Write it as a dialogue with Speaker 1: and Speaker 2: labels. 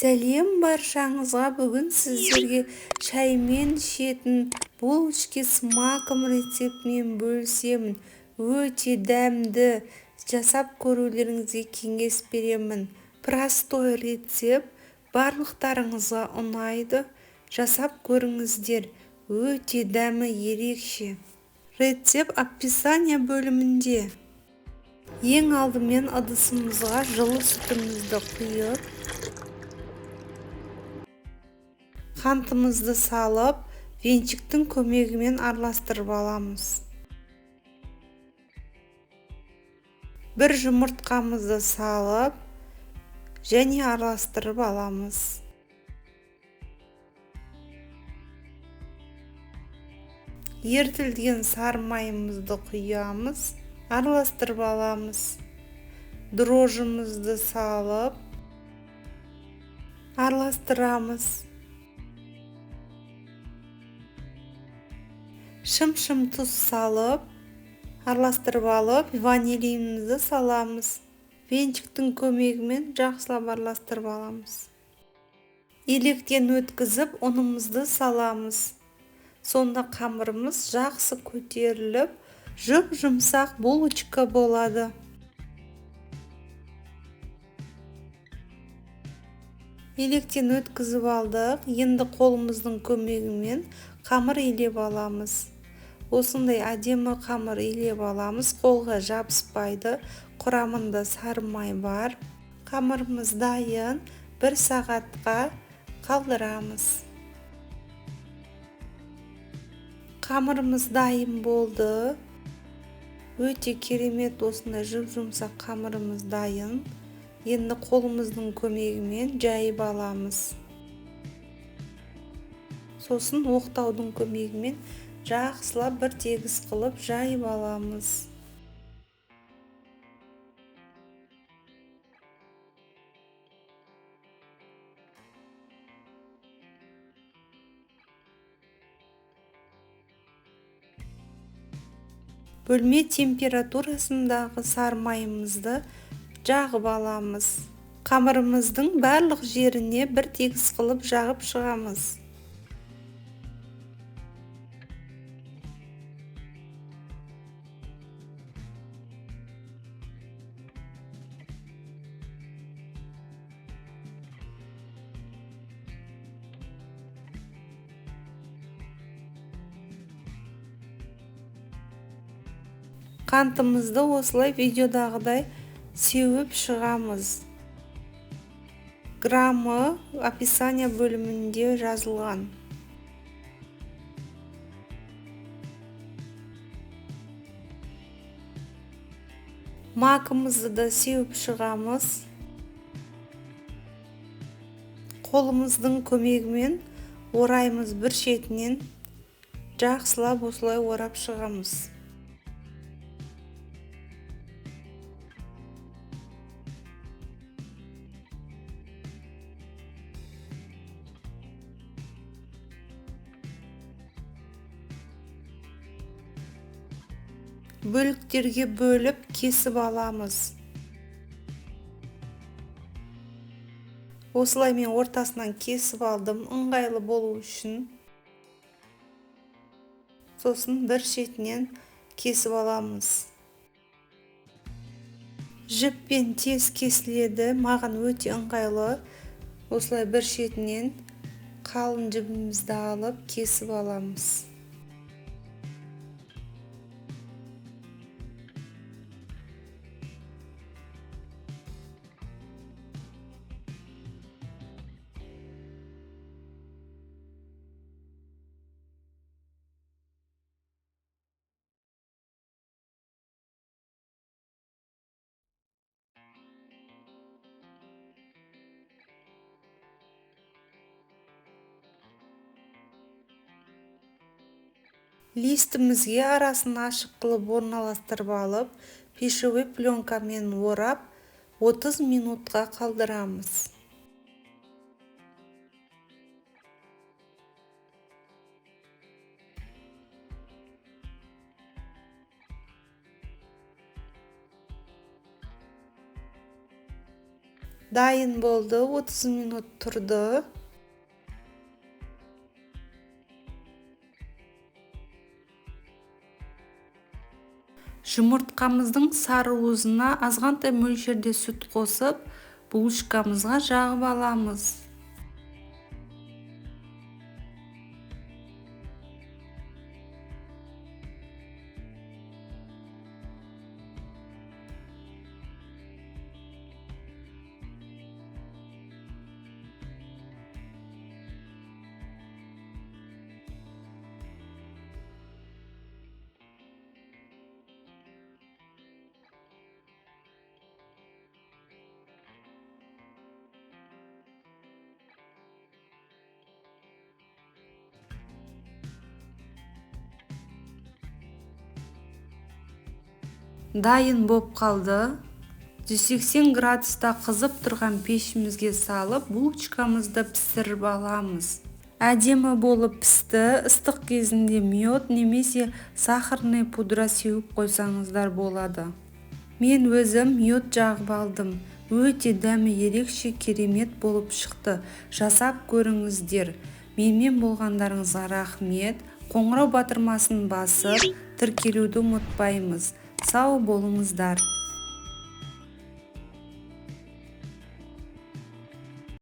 Speaker 1: Сәлем баршаңызға. Бүгін сіздерге шаймен ішетін булочки с маком рецептімен бөлісемін. Өте дәмді, жасап көрулеріңізге кеңес беремін. Простой рецепт, барлықтарыңызға ұнайды. Жасап көріңіздер. Өте дәмі ерекше. Рецепт описание бөлімінде. Ең алдымен ыдысымызға жылы сүтімізді құйып, қантымызды салып, венчиктің көмегімен араластырып аламыз. Бір жұмыртқамызды салып, және араластырып аламыз. Ертілген сары майымызды құямыз, араластырып аламыз. Дрожжымызды салып, араластырамыз. Шым-шым тұз салып, араластырып алып, ванилинімізді саламыз. Венчиктің көмегімен жақсылап араластырып аламыз. Електен өткізіп, ұнымызды саламыз. Сонда қамырымыз жақсы көтеріліп, жұп-жұмсақ булочка болады. Електен өткізіп алдық. Енді қолымыздың көмегімен қамыр илеп аламыз. Осындай әдемі қамыр илеп аламыз. Қолға жабыспайды. Құрамында сары май бар. Қамырымыз дайын. 1 сағатқа қалдырамыз. Қамырымыз дайын болды. Өте керемет, осындай жұп-жұмсақ қамырымыз дайын. Енді қолымыздың көмегімен жайып аламыз. Сосын оқтаудың көмегімен жақсылап бір тегіс қылып жайып аламыз. Бөлме температурасындағы сары майымызды жағып аламыз. Қамырымыздың барлық жеріне бір тегіс қылып жағып шығамыз. Қантымызды осылай видеодағыдай сеуіп шығамыз. Граммы описание бөлімінде жазылған. Макымызды да сеуіп шығамыз. Қолымыздың көмегімен ораймыз, бір шетінен жақсылап осылай орап шығамыз. Бөліктерге бөліп кесіп аламыз. Осылай мен ортасынан кесіп алдым, ыңғайлы болу үшін. Сосын бір шетінен кесіп аламыз. Жіппен тез кесіледі, маған өте ыңғайлы. Осылай бір шетінен қалың жібімізді алып кесіп аламыз. Листімізге арасын ашық қылып орналастырып алып, пищевой пленкамен орап, 30 минутқа қалдырамыз. Dayın болды, 30 minut turdi. Жұмыртқамыздың сарыуызына азғантай мөлшерде сүт қосып, булочкамызға жағып аламыз. Дайын боп қалды. 180 градуста қызып тұрған пешімізге салып, булочкамызды пісіріп аламыз. Әдемі болып пісті. Ыстық кезінде мед немесе сахарный пудра сеуіп қойсаңыздар болады. Мен өзім мед жағып алдым. Өте дәмі ерекше керемет болып шықты. Жасап көріңіздер. Менімен болғандарыңызға рахмет. Қоңырау батырмасын басып, тіркелуді ұмытпаймыз. Сау болыңыздар.